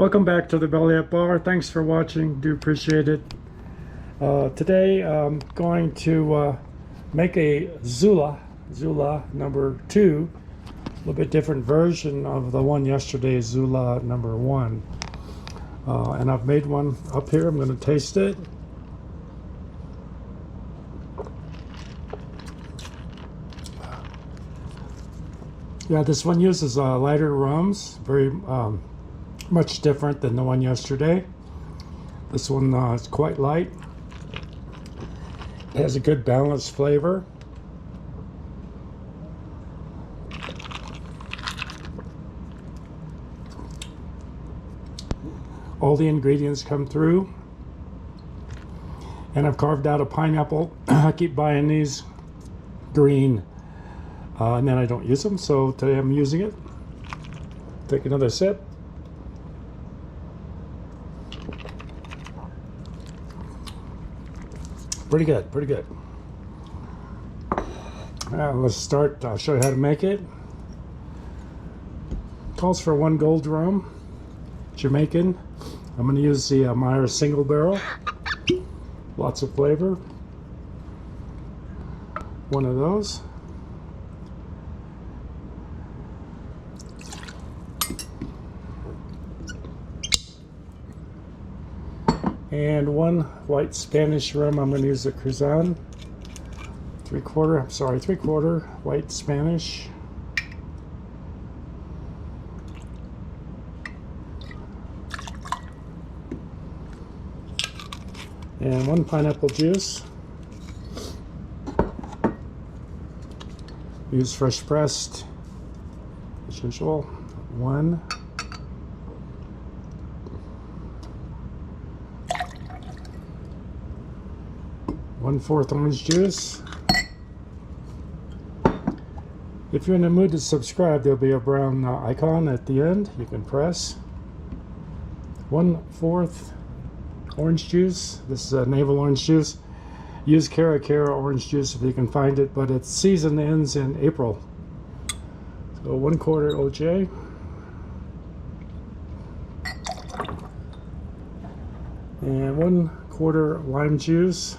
Welcome back to the Belly Up Bar. Thanks for watching. Do appreciate it. Today I'm going to make a Zula number 2, a little bit different version of the one yesterday, Zula number 1. And I've made one up here. I'm going to taste it. Yeah, this one uses lighter rums, very much different than the one yesterday. This one is quite light. It has a good balanced flavor. All the ingredients come through. And I've carved out a pineapple. I keep buying these green and then I don't use them, so today I'm using it. Take another sip. Pretty good, pretty good. Let's start. I'll show you how to make it. Calls for 1 gold rum, Jamaican. I'm going to use the Myers single barrel. Lots of flavor. One of those. And 1 white Spanish rum. I'm going to use the Cruzan. 3/4 white Spanish. And 1 pineapple juice. Use fresh pressed as usual. 1. 1/4 orange juice. If you're in the mood to subscribe, there'll be a brown icon at the end you can press. 1/4 orange juice. This is a Naval orange juice. Use Cara orange juice if you can find it, but its season ends in April. So 1/4 OJ. And 1/4 lime juice.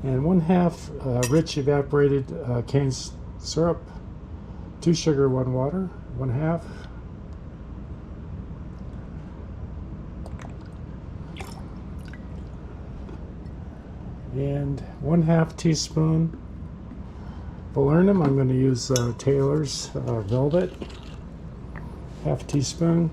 And 1/2 rich evaporated cane syrup. 2 sugar, 1 water. 1/2. And 1/2 teaspoon Valernum. I'm going to use Taylor's Velvet. 1/2 teaspoon.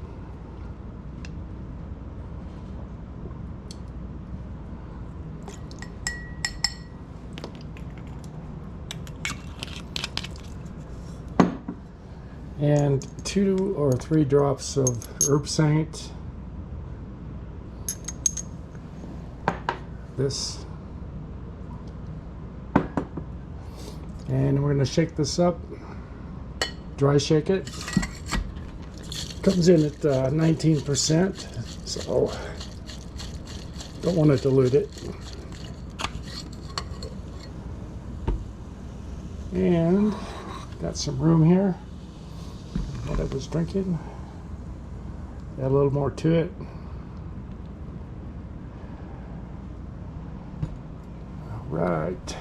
And 2 or 3 drops of herb saint. This. And we're going to shake this up. Dry shake it. Comes in at 19%, so don't want to dilute it. And got some room here. What I was drinking. Add a little more to it. All right.